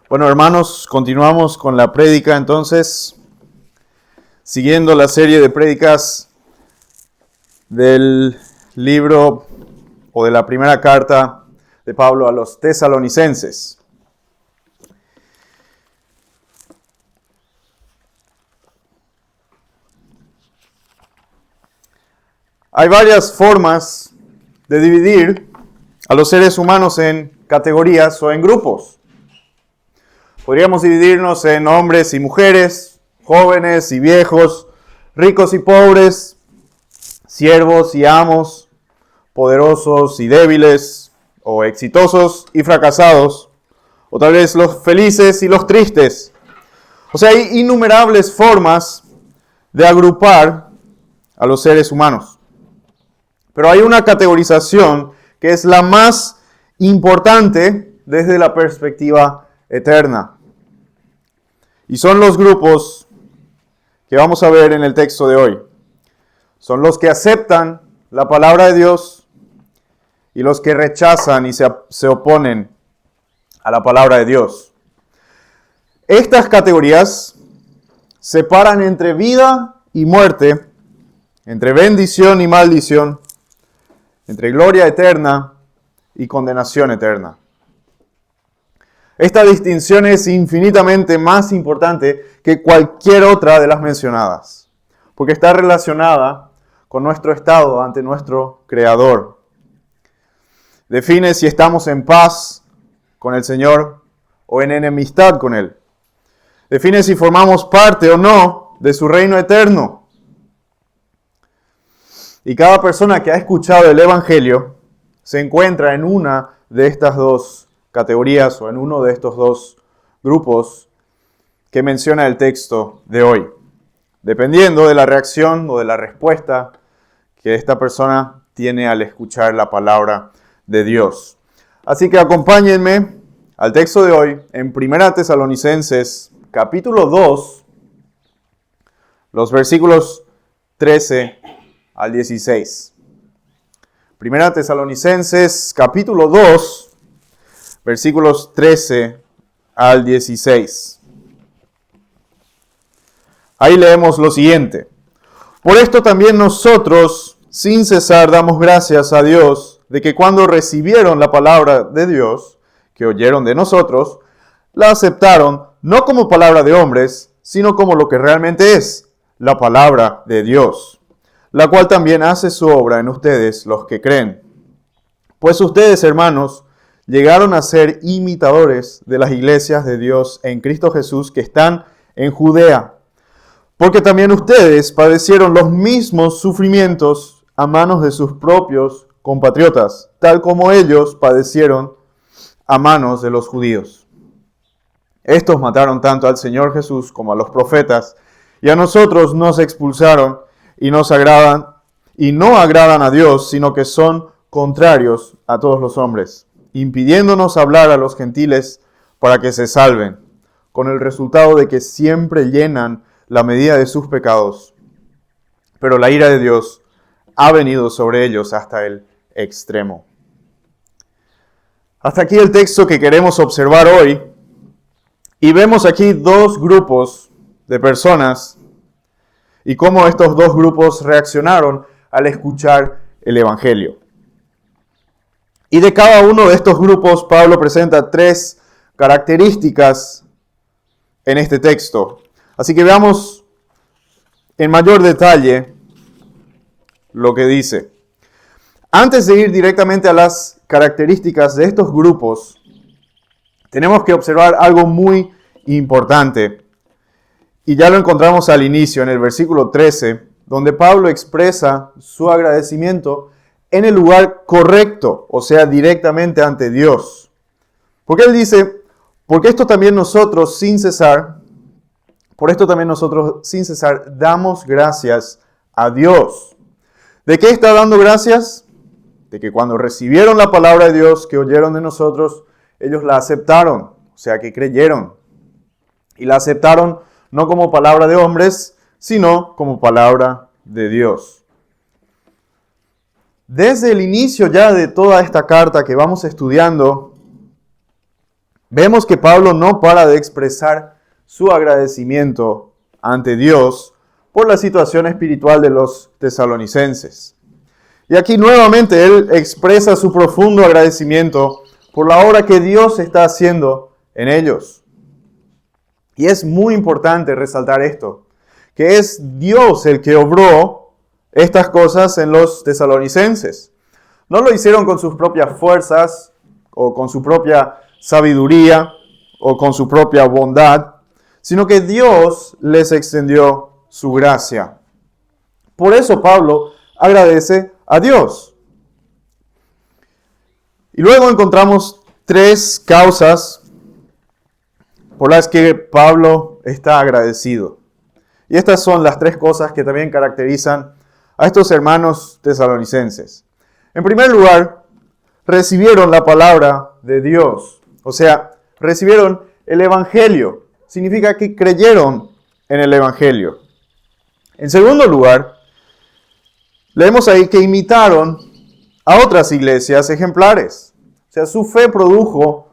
Bueno, hermanos, continuamos con la prédica entonces, siguiendo la serie de prédicas del libro o de la primera carta de Pablo a los tesalonicenses. Hay varias formas de dividir a los seres humanos en categorías o en grupos. Podríamos dividirnos en hombres y mujeres, jóvenes y viejos, ricos y pobres, siervos y amos, poderosos y débiles, o exitosos y fracasados, o tal vez los felices y los tristes. O sea, hay innumerables formas de agrupar a los seres humanos. Pero hay una categorización que es la más importante desde la perspectiva eterna. Y son los grupos que vamos a ver en el texto de hoy. Son los que aceptan la palabra de Dios y los que rechazan y se oponen a la palabra de Dios. Estas categorías separan entre vida y muerte, entre bendición y maldición, entre gloria eterna y condenación eterna. Esta distinción es infinitamente más importante que cualquier otra de las mencionadas, porque está relacionada con nuestro estado ante nuestro Creador. Define si estamos en paz con el Señor o en enemistad con Él. Define si formamos parte o no de su reino eterno. Y cada persona que ha escuchado el Evangelio se encuentra en una de estas dos categorías o en uno de estos dos grupos que menciona el texto de hoy, dependiendo de la reacción o de la respuesta que esta persona tiene al escuchar la palabra de Dios. Así que acompáñenme al texto de hoy en 1 Tesalonicenses capítulo 2, los versículos 13 al 16. 1 Tesalonicenses capítulo 2, versículos 13 al 16. Ahí leemos lo siguiente. Por esto también nosotros, sin cesar, damos gracias a Dios de que cuando recibieron la palabra de Dios, que oyeron de nosotros, la aceptaron no como palabra de hombres, sino como lo que realmente es, la palabra de Dios, la cual también hace su obra en ustedes los que creen. Pues ustedes, hermanos, llegaron a ser imitadores de las iglesias de Dios en Cristo Jesús que están en Judea, porque también ustedes padecieron los mismos sufrimientos a manos de sus propios compatriotas, tal como ellos padecieron a manos de los judíos. Estos mataron tanto al Señor Jesús como a los profetas, y a nosotros nos expulsaron y no agradan a Dios, sino que son contrarios a todos los hombres, impidiéndonos hablar a los gentiles para que se salven, con el resultado de que siempre llenan la medida de sus pecados. Pero la ira de Dios ha venido sobre ellos hasta el extremo. Hasta aquí el texto que queremos observar hoy, y vemos aquí dos grupos de personas y cómo estos dos grupos reaccionaron al escuchar el Evangelio. Y de cada uno de estos grupos, Pablo presenta tres características en este texto. Así que veamos en mayor detalle lo que dice. Antes de ir directamente a las características de estos grupos, tenemos que observar algo muy importante. Y ya lo encontramos al inicio, en el versículo 13, donde Pablo expresa su agradecimiento en el lugar correcto, o sea, directamente ante Dios. Porque él dice, por esto también nosotros sin cesar damos gracias a Dios. ¿De qué está dando gracias? De que cuando recibieron la palabra de Dios que oyeron de nosotros, ellos la aceptaron, o sea, que creyeron. Y la aceptaron no como palabra de hombres, sino como palabra de Dios. Desde el inicio ya de toda esta carta que vamos estudiando, vemos que Pablo no para de expresar su agradecimiento ante Dios por la situación espiritual de los tesalonicenses. Y aquí nuevamente él expresa su profundo agradecimiento por la obra que Dios está haciendo en ellos. Y es muy importante resaltar esto, que es Dios el que obró estas cosas en los tesalonicenses. No lo hicieron con sus propias fuerzas o con su propia sabiduría o con su propia bondad, sino que Dios les extendió su gracia. Por eso Pablo agradece a Dios. Y luego encontramos tres causas por las que Pablo está agradecido. Y estas son las tres cosas que también caracterizan a estos hermanos tesalonicenses. En primer lugar, recibieron la palabra de Dios. O sea, recibieron el Evangelio. Significa que creyeron en el Evangelio. En segundo lugar, leemos ahí que imitaron a otras iglesias ejemplares. O sea, su fe produjo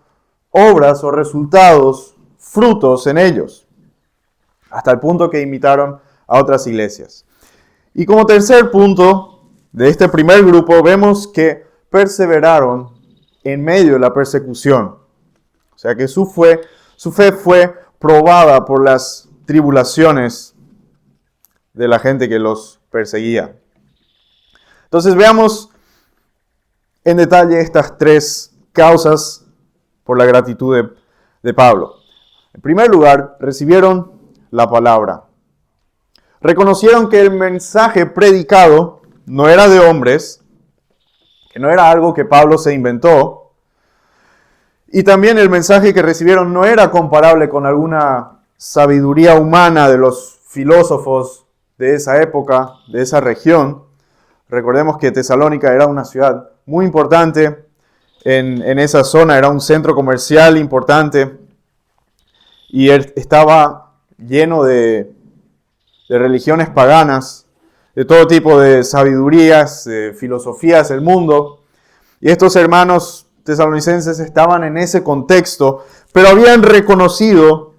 obras o resultados, frutos en ellos, hasta el punto que imitaron a otras iglesias. Y como tercer punto de este primer grupo, vemos que perseveraron en medio de la persecución. O sea que su fe fue probada por las tribulaciones de la gente que los perseguía. Entonces veamos en detalle estas tres causas por la gratitud de Pablo. En primer lugar, recibieron la palabra. Reconocieron que el mensaje predicado no era de hombres, que no era algo que Pablo se inventó, y también el mensaje que recibieron no era comparable con alguna sabiduría humana de los filósofos de esa época, de esa región. Recordemos que Tesalónica era una ciudad muy importante en esa zona, era un centro comercial importante y estaba lleno de religiones paganas, de todo tipo de sabidurías, de filosofías del mundo. Y estos hermanos tesalonicenses estaban en ese contexto, pero habían reconocido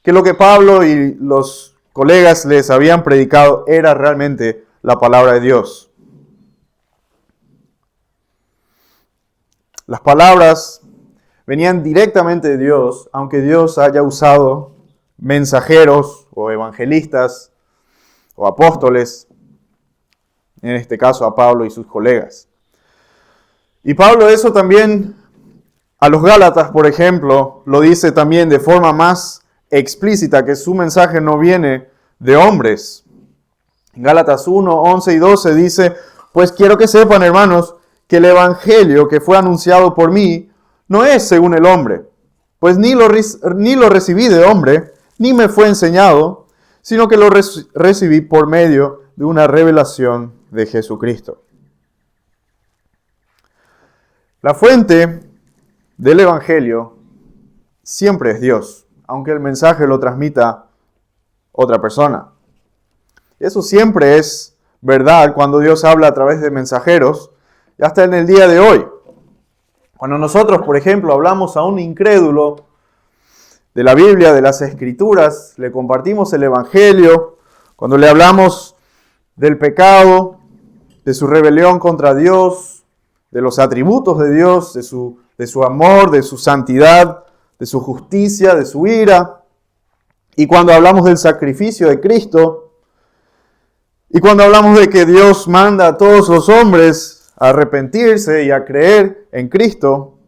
que lo que Pablo y los colegas les habían predicado era realmente la palabra de Dios. Las palabras venían directamente de Dios, aunque Dios haya usado mensajeros o evangelistas o apóstoles, en este caso a Pablo y sus colegas. Y Pablo eso también a los Gálatas, por ejemplo, lo dice también de forma más explícita, que su mensaje no viene de hombres. En Gálatas 1, 11 y 12 dice: pues quiero que sepan, hermanos, que el evangelio que fue anunciado por mí no es según el hombre, pues ni lo recibí de hombre, ni me fue enseñado, sino que lo recibí por medio de una revelación de Jesucristo. La fuente del evangelio siempre es Dios, aunque el mensaje lo transmita otra persona. Eso siempre es verdad cuando Dios habla a través de mensajeros, y hasta en el día de hoy. Cuando nosotros, por ejemplo, hablamos a un incrédulo de la Biblia, de las Escrituras, le compartimos el Evangelio, cuando le hablamos del pecado, de su rebelión contra Dios, de los atributos de Dios, de su amor, de su santidad, de su justicia, de su ira, y cuando hablamos del sacrificio de Cristo, y cuando hablamos de que Dios manda a todos los hombres a arrepentirse y a creer en Cristo,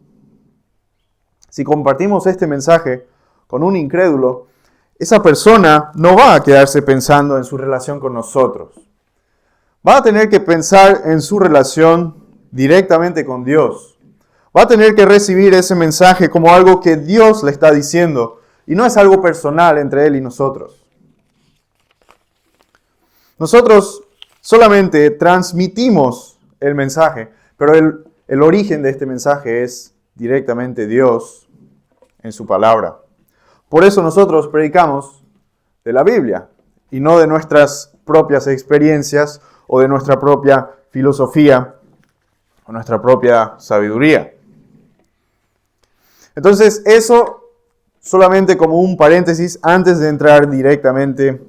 si compartimos este mensaje con un incrédulo, esa persona no va a quedarse pensando en su relación con nosotros. Va a tener que pensar en su relación directamente con Dios. Va a tener que recibir ese mensaje como algo que Dios le está diciendo y no es algo personal entre Él y nosotros. Nosotros solamente transmitimos el mensaje, pero el origen de este mensaje es directamente Dios en su palabra. Por eso nosotros predicamos de la Biblia y no de nuestras propias experiencias o de nuestra propia filosofía o nuestra propia sabiduría. Entonces, eso solamente como un paréntesis antes de entrar directamente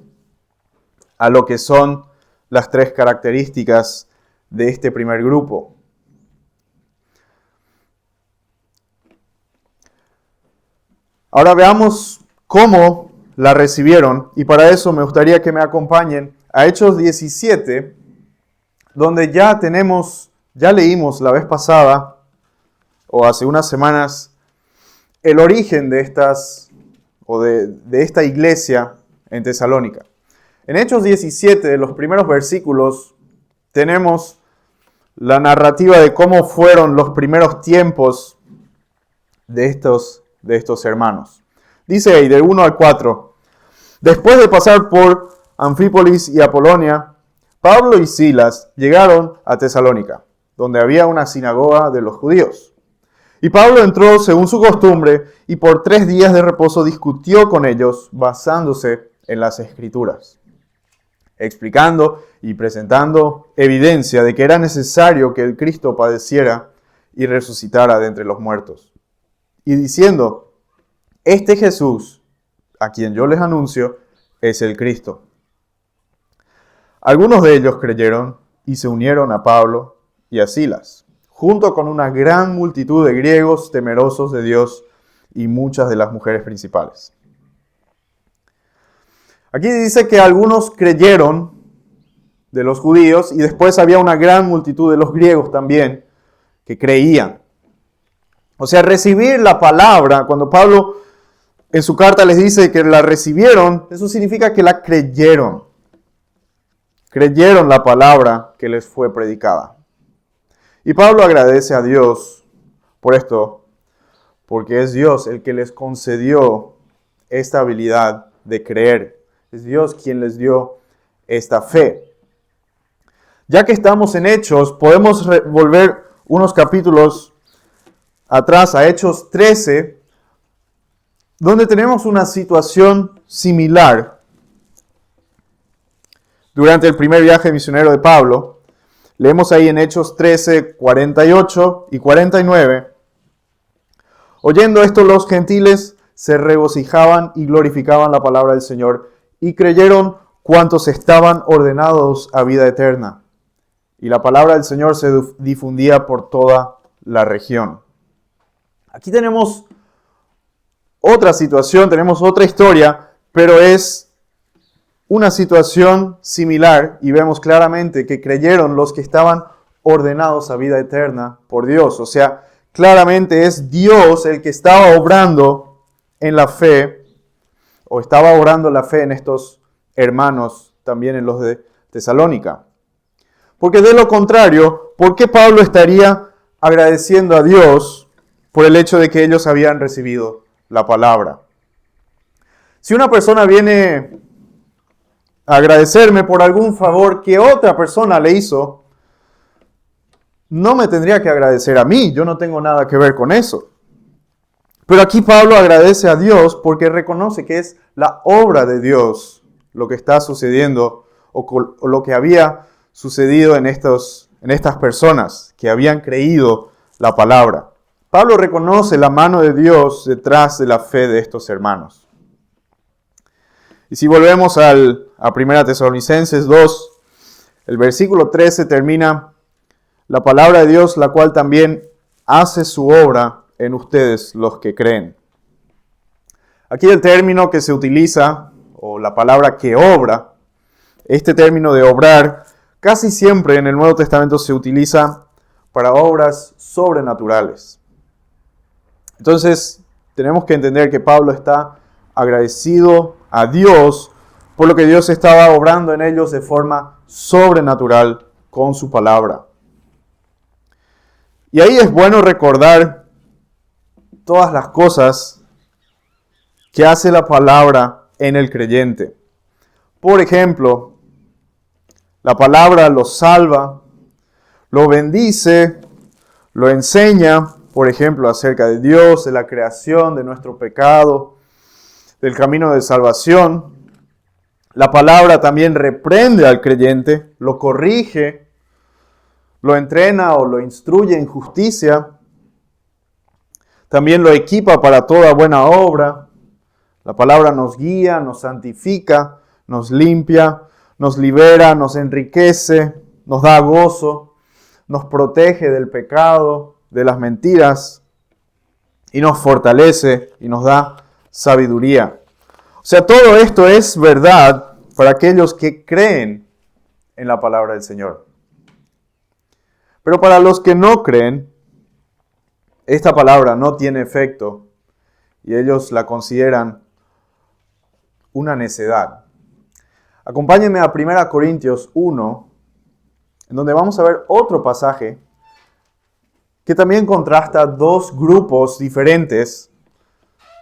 a lo que son las tres características de este primer grupo. Ahora veamos cómo la recibieron, y para eso me gustaría que me acompañen a Hechos 17, donde ya leímos la vez pasada, o hace unas semanas, el origen de esta iglesia en Tesalónica. En Hechos 17, los primeros versículos, tenemos la narrativa de cómo fueron los primeros tiempos de estos hermanos. Dice ahí, del 1 al 4, después de pasar por Anfípolis y Apolonia, Pablo y Silas llegaron a Tesalónica, donde había una sinagoga de los judíos. Y Pablo entró según su costumbre y por 3 días de reposo discutió con ellos basándose en las Escrituras, explicando y presentando evidencia de que era necesario que el Cristo padeciera y resucitara de entre los muertos. Y diciendo, este Jesús, a quien yo les anuncio, es el Cristo. Algunos de ellos creyeron y se unieron a Pablo y a Silas, junto con una gran multitud de griegos temerosos de Dios y muchas de las mujeres principales. Aquí dice que algunos creyeron de los judíos y después había una gran multitud de los griegos también que creían. O sea, recibir la palabra, cuando Pablo en su carta les dice que la recibieron, eso significa que la creyeron. Creyeron la palabra que les fue predicada. Y Pablo agradece a Dios por esto, porque es Dios el que les concedió esta habilidad de creer. Es Dios quien les dio esta fe. Ya que estamos en Hechos, podemos volver unos capítulos atrás a Hechos 13, donde tenemos una situación similar. Durante el primer viaje misionero de Pablo, leemos ahí en Hechos 13, 48 y 49. Oyendo esto, los gentiles se regocijaban y glorificaban la palabra del Señor, y creyeron cuantos estaban ordenados a vida eterna. Y la palabra del Señor se difundía por toda la región. Aquí tenemos otra situación, tenemos otra historia, pero es una situación similar y vemos claramente que creyeron los que estaban ordenados a vida eterna por Dios. O sea, claramente es Dios el que estaba obrando en la fe, o estaba obrando la fe en estos hermanos, también en los de Tesalónica. Porque de lo contrario, ¿por qué Pablo estaría agradeciendo a Dios por el hecho de que ellos habían recibido la palabra? Si una persona viene a agradecerme por algún favor que otra persona le hizo, no me tendría que agradecer a mí, yo no tengo nada que ver con eso. Pero aquí Pablo agradece a Dios porque reconoce que es la obra de Dios lo que está sucediendo o lo que había sucedido en estas personas que habían creído la palabra. Pablo reconoce la mano de Dios detrás de la fe de estos hermanos. Y si volvemos a 1 Tesalonicenses 2, el versículo 13 termina, la palabra de Dios, la cual también hace su obra en ustedes los que creen. Aquí el término que se utiliza, o la palabra que obra, este término de obrar, casi siempre en el Nuevo Testamento se utiliza para obras sobrenaturales. Entonces, tenemos que entender que Pablo está agradecido a Dios por lo que Dios estaba obrando en ellos de forma sobrenatural con su palabra. Y ahí es bueno recordar todas las cosas que hace la palabra en el creyente. Por ejemplo, la palabra lo salva, lo bendice, lo enseña, por ejemplo, acerca de Dios, de la creación, de nuestro pecado, del camino de salvación. La palabra también reprende al creyente, lo corrige, lo entrena o lo instruye en justicia. también lo equipa para toda buena obra. La palabra nos guía, nos santifica, nos limpia, nos libera, nos enriquece, nos da gozo, nos protege del pecado, de las mentiras, y nos fortalece y nos da sabiduría. O sea, todo esto es verdad para aquellos que creen en la palabra del Señor. Pero para los que no creen, esta palabra no tiene efecto y ellos la consideran una necedad. Acompáñenme a 1 Corintios 1, en donde vamos a ver otro pasaje que también contrasta dos grupos diferentes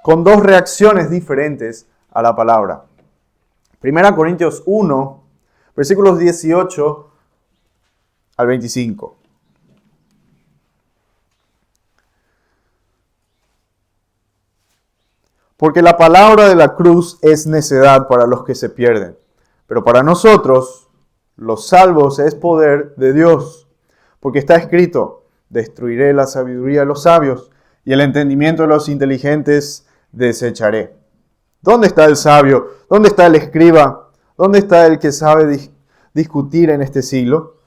con dos reacciones diferentes a la palabra. 1 Corintios 1, versículos 18 al 25. Porque la palabra de la cruz es necedad para los que se pierden, pero para nosotros, los salvos, es poder de Dios. Porque está escrito, destruiré la sabiduría de los sabios y el entendimiento de los inteligentes desecharé. ¿Dónde está el sabio? ¿Dónde está el escriba? ¿Dónde está el que sabe discutir en este siglo?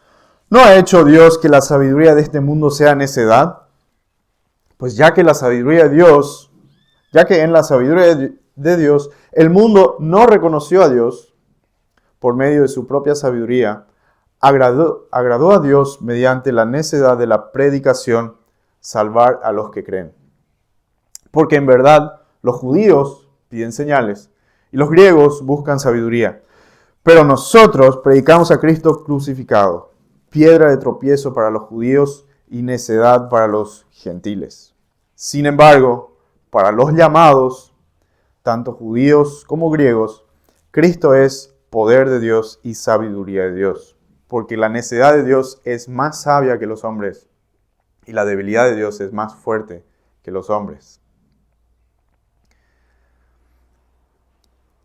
¿No ha hecho Dios que la sabiduría de este mundo sea necedad? Pues ya que en la sabiduría de Dios, el mundo no reconoció a Dios por medio de su propia sabiduría, agradó a Dios mediante la necedad de la predicación salvar a los que creen. Porque en verdad los judíos piden señales y los griegos buscan sabiduría. Pero nosotros predicamos a Cristo crucificado, piedra de tropiezo para los judíos y necedad para los gentiles. Sin embargo, para los llamados, tanto judíos como griegos, Cristo es poder de Dios y sabiduría de Dios. Porque la necedad de Dios es más sabia que los hombres y la debilidad de Dios es más fuerte que los hombres.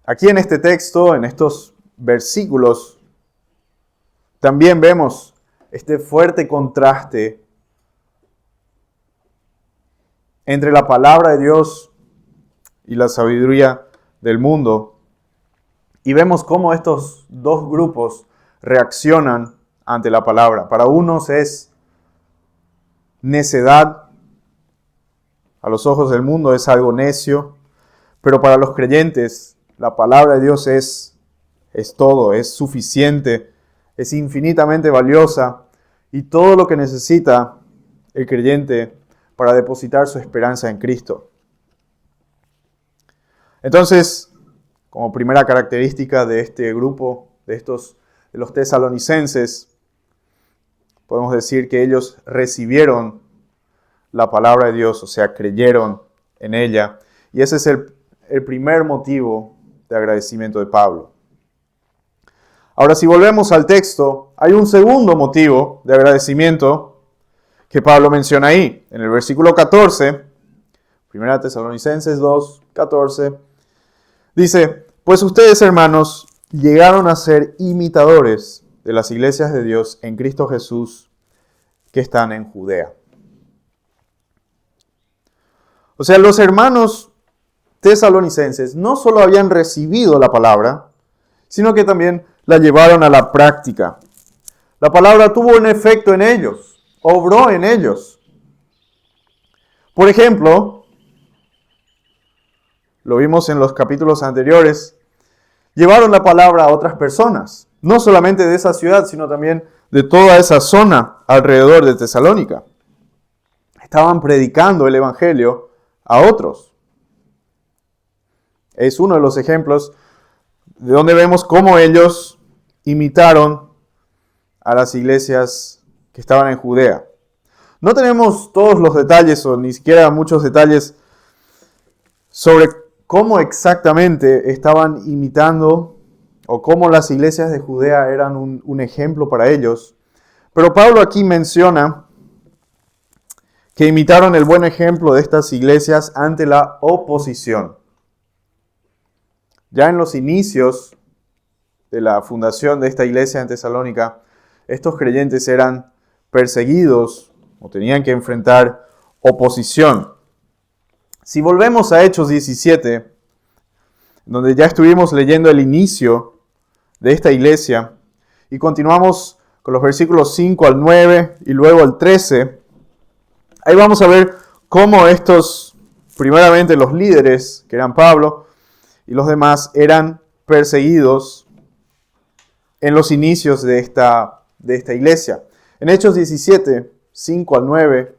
Aquí en este texto, en estos versículos, también vemos este fuerte contraste entre la palabra de Dios y la sabiduría del mundo. Y vemos cómo estos dos grupos reaccionan ante la palabra. Para unos es necedad, a los ojos del mundo es algo necio, pero para los creyentes la palabra de Dios es todo, es suficiente, es infinitamente valiosa y todo lo que necesita el creyente para depositar su esperanza en Cristo. Entonces, como primera característica de este grupo, de los tesalonicenses, podemos decir que ellos recibieron la palabra de Dios, o sea, creyeron en ella. Y ese es el primer motivo de agradecimiento de Pablo. Ahora, si volvemos al texto, hay un segundo motivo de agradecimiento que Pablo menciona ahí. En el versículo 14, 1 Tesalonicenses 2, 14, dice, pues ustedes, hermanos, llegaron a ser imitadores de las iglesias de Dios en Cristo Jesús que están en Judea. O sea, los hermanos tesalonicenses no solo habían recibido la palabra, sino que también la llevaron a la práctica. La palabra tuvo un efecto en ellos, obró en ellos. Por ejemplo, lo vimos en los capítulos anteriores, llevaron la palabra a otras personas, no solamente de esa ciudad, sino también de toda esa zona alrededor de Tesalónica. Estaban predicando el evangelio a otros. Es uno de los ejemplos de donde vemos cómo ellos imitaron a las iglesias que estaban en Judea. No tenemos todos los detalles o ni siquiera muchos detalles sobre cómo exactamente estaban imitando o cómo las iglesias de Judea eran un ejemplo para ellos. Pero Pablo aquí menciona que imitaron el buen ejemplo de estas iglesias ante la oposición. Ya en los inicios de la fundación de esta iglesia en Tesalónica, estos creyentes eran perseguidos o tenían que enfrentar oposición. Si volvemos a Hechos 17, donde ya estuvimos leyendo el inicio de esta iglesia, y continuamos con los versículos 5 al 9 y luego al 13, ahí vamos a ver cómo estos, primeramente los líderes, que eran Pablo y los demás, eran perseguidos en los inicios de esta iglesia. En Hechos 17, 5 al 9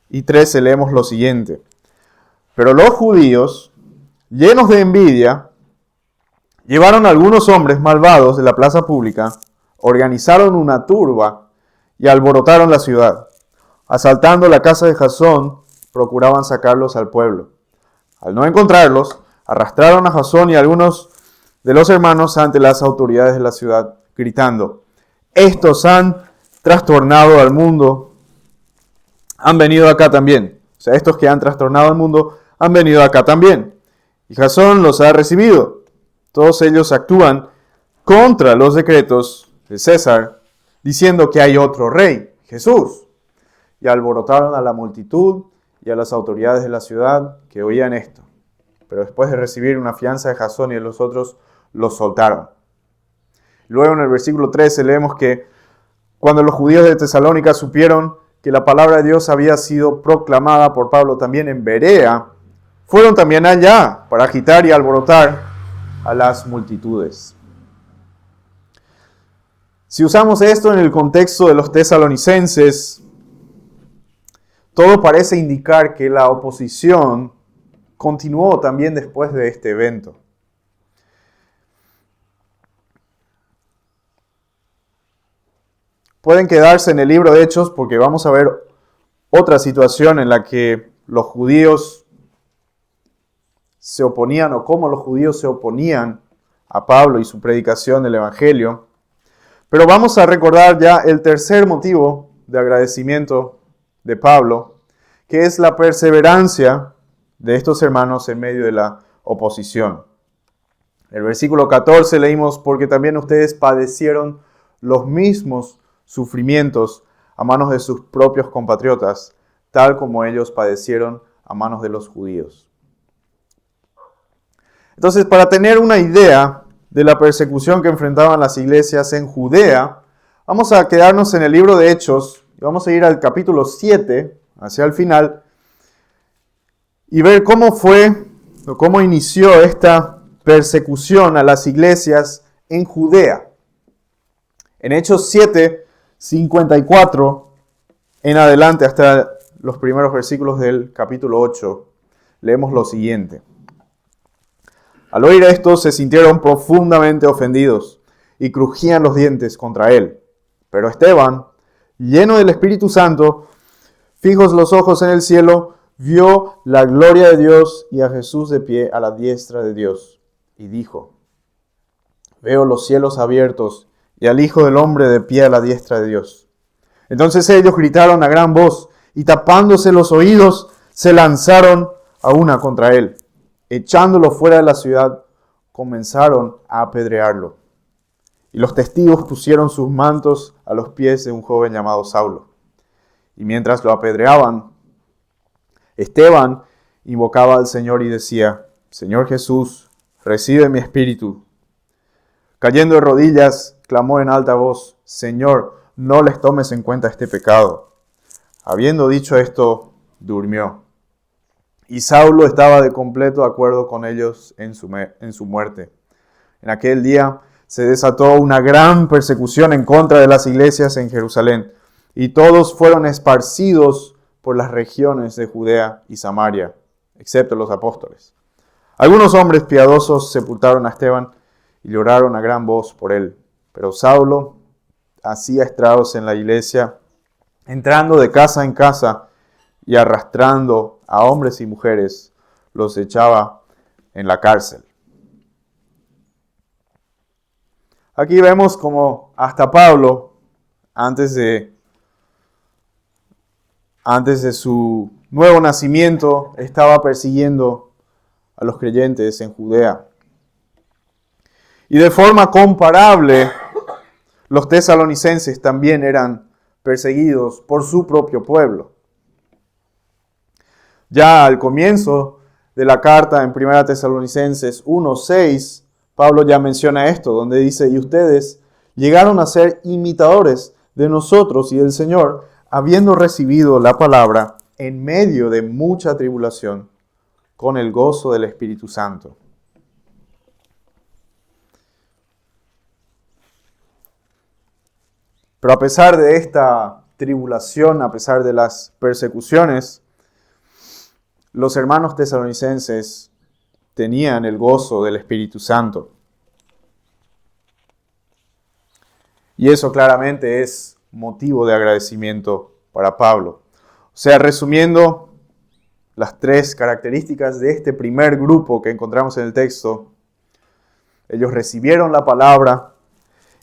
y 13 leemos lo siguiente. Pero los judíos, llenos de envidia, llevaron a algunos hombres malvados de la plaza pública, organizaron una turba y alborotaron la ciudad. Asaltando la casa de Jasón, procuraban sacarlos al pueblo. Al no encontrarlos, arrastraron a Jasón y a algunos de los hermanos ante las autoridades de la ciudad, gritando: estos han trastornado al mundo, han venido acá también. O sea, estos que han trastornado al mundo han venido acá también. Y Jasón los ha recibido. Todos ellos actúan contra los decretos de César, diciendo que hay otro rey, Jesús. Y alborotaron a la multitud y a las autoridades de la ciudad que oían esto. Pero después de recibir una fianza de Jasón y de los otros, los soltaron. Luego en el versículo 13 leemos que cuando los judíos de Tesalónica supieron que la palabra de Dios había sido proclamada por Pablo también en Berea, fueron también allá para agitar y alborotar a las multitudes. Si usamos esto en el contexto de los tesalonicenses, todo parece indicar que la oposición continuó también después de este evento. Pueden quedarse en el libro de Hechos porque vamos a ver otra situación en la que los judíos se oponían, o cómo los judíos se oponían a Pablo y su predicación del Evangelio. Pero vamos a recordar ya el tercer motivo de agradecimiento de Pablo, que es la perseverancia de estos hermanos en medio de la oposición. En el versículo 14 leímos: porque también ustedes padecieron los mismos sufrimientos a manos de sus propios compatriotas, tal como ellos padecieron a manos de los judíos. Entonces, para tener una idea de la persecución que enfrentaban las iglesias en Judea, vamos a quedarnos en el libro de Hechos y vamos a ir al capítulo 7, hacia el final, y ver cómo fue o cómo inició esta persecución a las iglesias en Judea. En Hechos 7, 54 en adelante hasta los primeros versículos del capítulo 8, leemos lo siguiente. Al oír esto se sintieron profundamente ofendidos y crujían los dientes contra él. Pero Esteban, lleno del Espíritu Santo, fijos los ojos en el cielo, vio la gloria de Dios y a Jesús de pie a la diestra de Dios. Y dijo: veo los cielos abiertos y al Hijo del Hombre de pie a la diestra de Dios. Entonces ellos gritaron a gran voz y tapándose los oídos se lanzaron a una contra él. Echándolo fuera de la ciudad, comenzaron a apedrearlo. Y los testigos pusieron sus mantos a los pies de un joven llamado Saulo. Y mientras lo apedreaban, Esteban invocaba al Señor y decía: Señor Jesús, recibe mi espíritu. Cayendo de rodillas, clamó en alta voz: Señor, no les tomes en cuenta este pecado. Habiendo dicho esto, durmió. Y Saulo estaba de completo acuerdo con ellos en su muerte. En aquel día se desató una gran persecución en contra de las iglesias en Jerusalén, y todos fueron esparcidos por las regiones de Judea y Samaria, excepto los apóstoles. Algunos hombres piadosos sepultaron a Esteban y lloraron a gran voz por él. Pero Saulo hacía estragos en la iglesia, entrando de casa en casa y arrastrando a hombres y mujeres, los echaba en la cárcel. Aquí vemos como hasta Pablo, antes de su nuevo nacimiento, estaba persiguiendo a los creyentes en Judea. Y de forma comparable, los tesalonicenses también eran perseguidos por su propio pueblo. Ya al comienzo de la carta en 1 Tesalonicenses 1:6, Pablo ya menciona esto, donde dice, y ustedes llegaron a ser imitadores de nosotros y del Señor, habiendo recibido la palabra en medio de mucha tribulación, con el gozo del Espíritu Santo. Pero a pesar de esta tribulación, a pesar de las persecuciones, los hermanos tesalonicenses tenían el gozo del Espíritu Santo. Y eso claramente es motivo de agradecimiento para Pablo. O sea, resumiendo las tres características de este primer grupo que encontramos en el texto, ellos recibieron la palabra,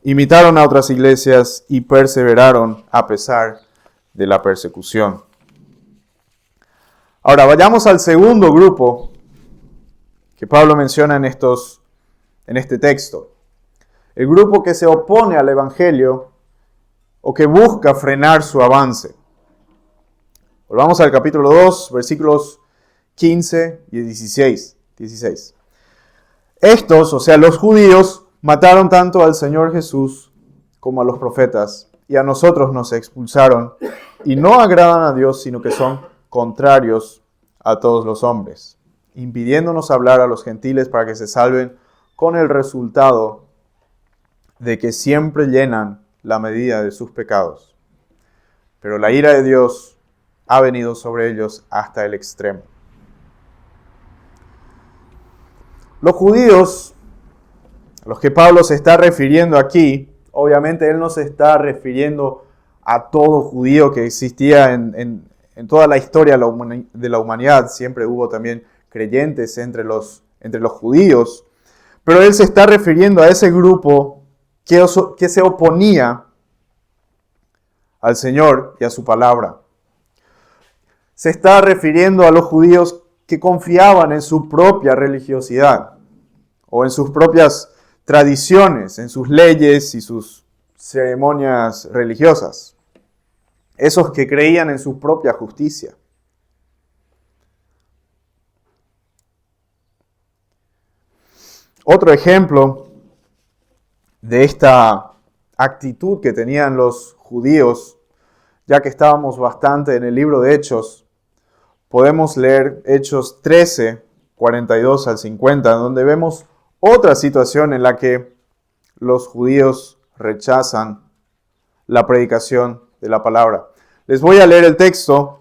imitaron a otras iglesias y perseveraron a pesar de la persecución. Ahora, vayamos al segundo grupo que Pablo menciona en este texto. El grupo que se opone al Evangelio o que busca frenar su avance. Volvamos al capítulo 2, versículos 15 y 16. Estos, o sea, los judíos, mataron tanto al Señor Jesús como a los profetas, y a nosotros nos expulsaron, y no agradan a Dios, sino que son contrarios a todos los hombres, impidiéndonos hablar a los gentiles para que se salven, con el resultado de que siempre llenan la medida de sus pecados. Pero la ira de Dios ha venido sobre ellos hasta el extremo. Los judíos a los que Pablo se está refiriendo aquí, obviamente él no se está refiriendo a todo judío que existía en toda la historia de la humanidad. Siempre hubo también creyentes entre los judíos, pero él se está refiriendo a ese grupo que se oponía al Señor y a su palabra. Se está refiriendo a los judíos que confiaban en su propia religiosidad o en sus propias tradiciones, en sus leyes y sus ceremonias religiosas. Esos que creían en su propia justicia. Otro ejemplo de esta actitud que tenían los judíos, ya que estábamos bastante en el libro de Hechos, podemos leer Hechos 13, 42 al 50, donde vemos otra situación en la que los judíos rechazan la predicación de la palabra. Les voy a leer el texto.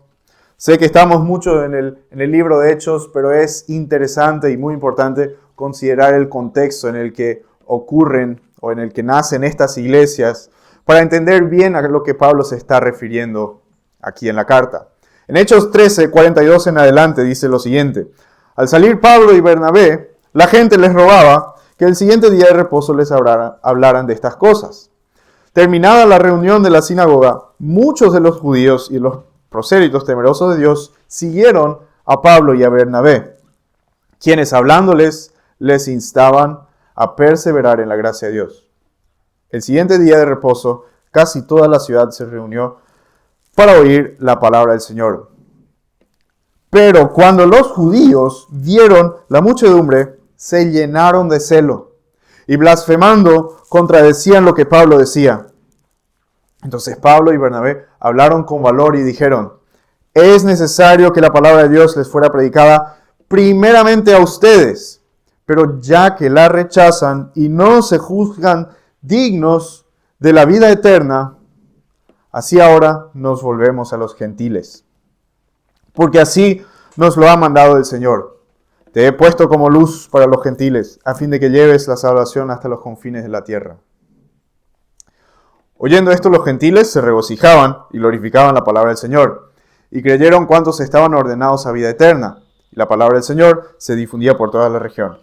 Sé que estamos mucho en el libro de Hechos, pero es interesante y muy importante considerar el contexto en el que ocurren o en el que nacen estas iglesias para entender bien a lo que Pablo se está refiriendo aquí en la carta. En Hechos 13, 42 en adelante dice lo siguiente: al salir Pablo y Bernabé, la gente les rogaba que el siguiente día de reposo les hablaran de estas cosas. Terminada la reunión de la sinagoga, muchos de los judíos y los prosélitos temerosos de Dios siguieron a Pablo y a Bernabé, quienes hablándoles les instaban a perseverar en la gracia de Dios. El siguiente día de reposo, casi toda la ciudad se reunió para oír la palabra del Señor. Pero cuando los judíos vieron la muchedumbre, se llenaron de celo y blasfemando contradecían lo que Pablo decía. Entonces Pablo y Bernabé hablaron con valor y dijeron: es necesario que la palabra de Dios les fuera predicada primeramente a ustedes, pero ya que la rechazan y no se juzgan dignos de la vida eterna, así ahora nos volvemos a los gentiles. Porque así nos lo ha mandado el Señor. Te he puesto como luz para los gentiles, a fin de que lleves la salvación hasta los confines de la tierra. Oyendo esto, los gentiles se regocijaban y glorificaban la palabra del Señor, y creyeron cuantos estaban ordenados a vida eterna. Y la palabra del Señor se difundía por toda la región.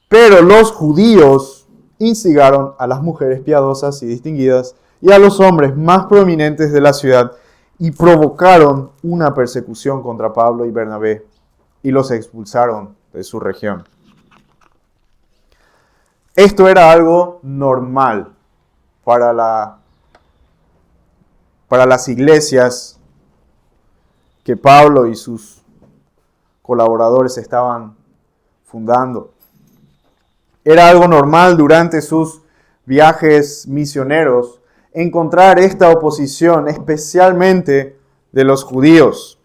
Pero los judíos instigaron a las mujeres piadosas y distinguidas y a los hombres más prominentes de la ciudad, y provocaron una persecución contra Pablo y Bernabé, y los expulsaron de su región. Esto era algo normal para las iglesias que Pablo y sus colaboradores estaban fundando. Era algo normal durante sus viajes misioneros encontrar esta oposición, especialmente de los judíos.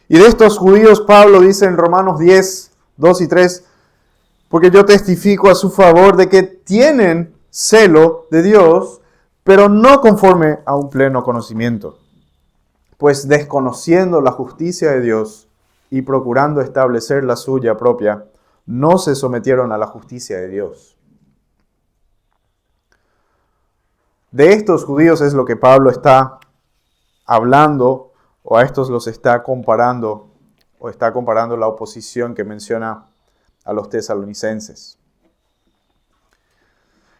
Y de estos judíos, Pablo dice en Romanos 10, 2 y 3, porque yo testifico a su favor de que tienen celo de Dios, pero no conforme a un pleno conocimiento. Pues desconociendo la justicia de Dios y procurando establecer la suya propia, no se sometieron a la justicia de Dios. De estos judíos es lo que Pablo está hablando, o a estos los está comparando, o está comparando la oposición que menciona a los tesalonicenses.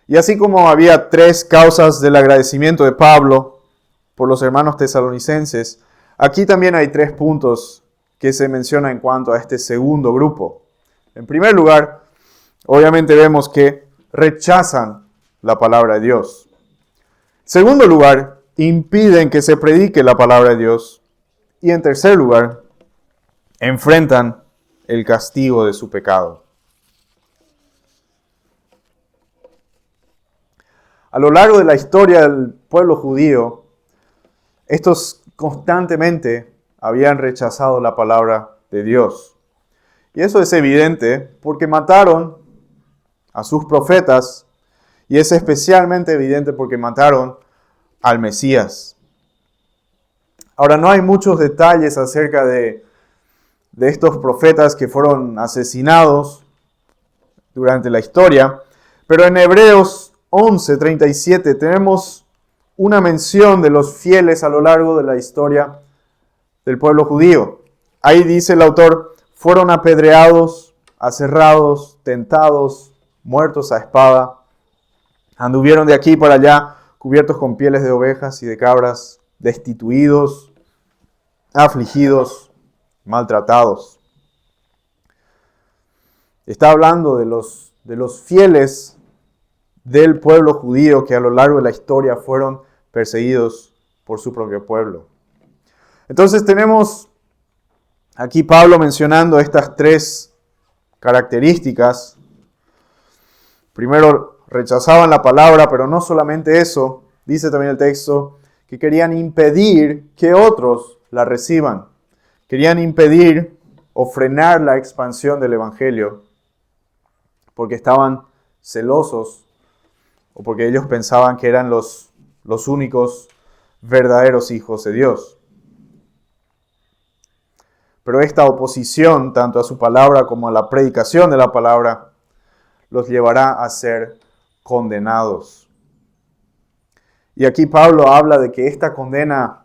Y así como había 3 causas del agradecimiento de Pablo por los hermanos tesalonicenses, aquí también hay 3 puntos que se mencionan en cuanto a este segundo grupo. En primer lugar, obviamente vemos que rechazan la palabra de Dios. En segundo lugar, impiden que se predique la palabra de Dios. Y en tercer lugar, enfrentan el castigo de su pecado. A lo largo de la historia del pueblo judío, estos constantemente habían rechazado la palabra de Dios. Y eso es evidente porque mataron a sus profetas, y es especialmente evidente porque mataron al Mesías. Ahora, no hay muchos detalles acerca de estos profetas que fueron asesinados durante la historia, pero en Hebreos 11:37 tenemos una mención de los fieles a lo largo de la historia del pueblo judío. Ahí dice el autor, fueron apedreados, aserrados, tentados, muertos a espada, anduvieron de aquí para allá, cubiertos con pieles de ovejas y de cabras, destituidos, afligidos, maltratados. Está hablando de los fieles del pueblo judío que a lo largo de la historia fueron perseguidos por su propio pueblo. Entonces tenemos aquí Pablo mencionando estas 3 características. Primero, rechazaban la palabra, pero no solamente eso, dice también el texto, que querían impedir que otros la reciban. Querían impedir o frenar la expansión del evangelio, porque estaban celosos o porque ellos pensaban que eran los únicos verdaderos hijos de Dios. Pero esta oposición, tanto a su palabra como a la predicación de la palabra, los llevará a ser condenados. Y aquí Pablo habla de que esta condena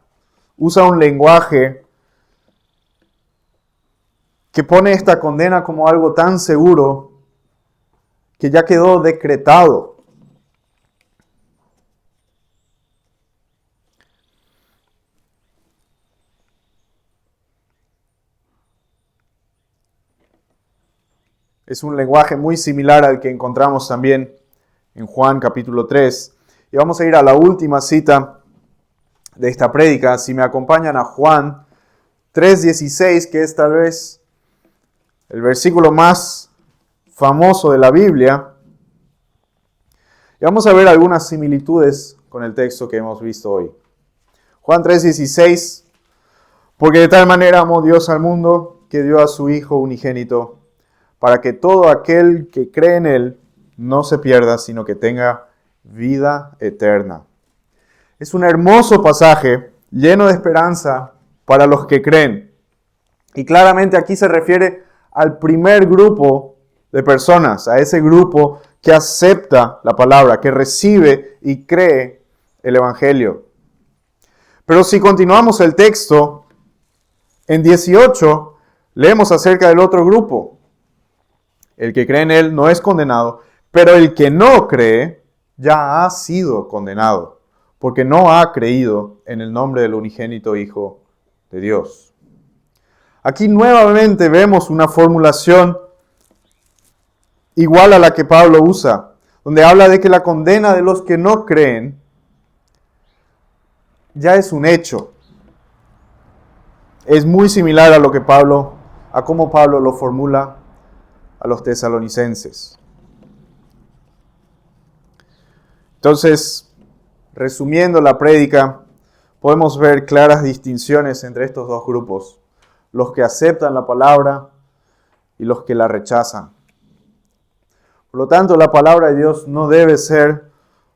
usa un lenguaje que pone esta condena como algo tan seguro que ya quedó decretado. Es un lenguaje muy similar al que encontramos también en Juan capítulo 3. Y vamos a ir a la última cita de esta prédica. Si me acompañan a Juan 3:16, que es tal vez el versículo más famoso de la Biblia. Y vamos a ver algunas similitudes con el texto que hemos visto hoy. Juan 3:16, porque de tal manera amó Dios al mundo que dio a su Hijo unigénito, para que todo aquel que cree en Él no se pierda, sino que tenga vida eterna. Es un hermoso pasaje lleno de esperanza para los que creen. Y claramente aquí se refiere al primer grupo de personas, a ese grupo que acepta la palabra, que recibe y cree el Evangelio. Pero si continuamos el texto, en 18 leemos acerca del otro grupo. El que cree en Él no es condenado, pero el que no cree ya ha sido condenado, porque no ha creído en el nombre del unigénito Hijo de Dios. Aquí nuevamente vemos una formulación igual a la que Pablo usa, donde habla de que la condena de los que no creen ya es un hecho. Es muy similar a lo que Pablo a cómo Pablo lo formula a los tesalonicenses. Entonces, resumiendo la prédica, podemos ver claras distinciones entre estos dos grupos, los que aceptan la palabra y los que la rechazan. Por lo tanto, la palabra de Dios no debe ser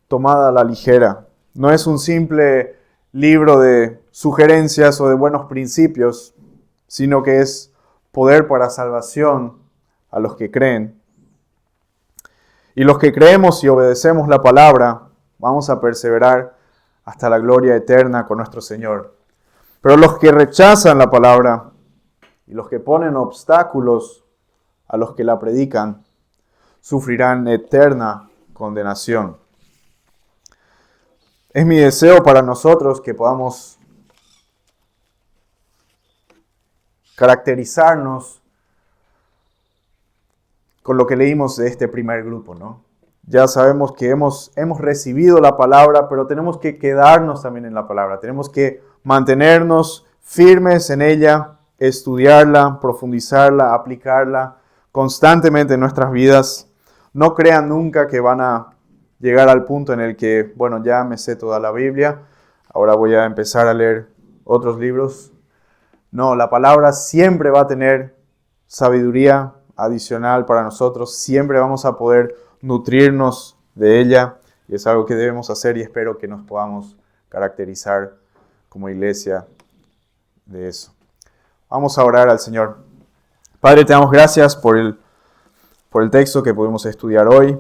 tomada a la ligera. No es un simple libro de sugerencias o de buenos principios, sino que es poder para salvación a los que creen. Y los que creemos y obedecemos la palabra, vamos a perseverar hasta la gloria eterna con nuestro Señor. Pero los que rechazan la palabra y los que ponen obstáculos a los que la predican, sufrirán eterna condenación. Es mi deseo para nosotros que podamos caracterizarnos con lo que leímos de este primer grupo, ¿no? Ya sabemos que hemos recibido la palabra, pero tenemos que quedarnos también en la palabra. Tenemos que mantenernos firmes en ella, estudiarla, profundizarla, aplicarla constantemente en nuestras vidas. No crean nunca que van a llegar al punto en el que, bueno, ya me sé toda la Biblia, ahora voy a empezar a leer otros libros. No, la palabra siempre va a tener sabiduría adicional para nosotros, siempre vamos a poder nutrirnos de ella y es algo que debemos hacer y espero que nos podamos caracterizar como iglesia de eso. Vamos a orar al Señor. Padre, te damos gracias por el texto que pudimos estudiar hoy.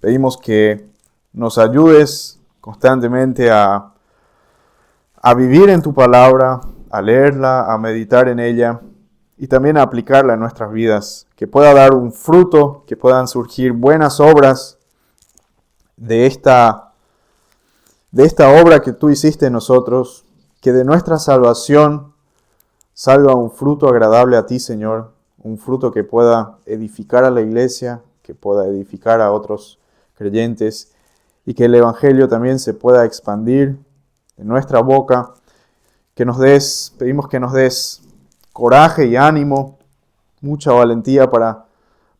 Pedimos que nos ayudes constantemente a vivir en tu palabra, a leerla, a meditar en ella y también a aplicarla en nuestras vidas, que pueda dar un fruto, que puedan surgir buenas obras de esta obra que tú hiciste en nosotros, que de nuestra salvación salga un fruto agradable a ti, Señor, un fruto que pueda edificar a la iglesia, que pueda edificar a otros creyentes y que el Evangelio también se pueda expandir en nuestra boca, pedimos que nos des coraje y ánimo, mucha valentía para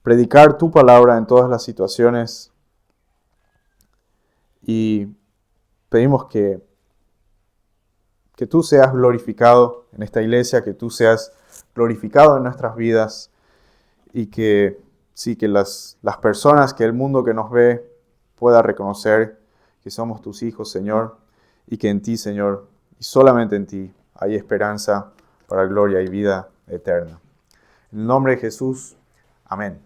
predicar tu palabra en todas las situaciones. Y pedimos que tú seas glorificado en esta iglesia, que tú seas glorificado en nuestras vidas y que las personas, que el mundo que nos ve pueda reconocer que somos tus hijos, Señor, y que en ti, Señor, y solamente en ti hay esperanza para gloria y vida eterna. En el nombre de Jesús, amén.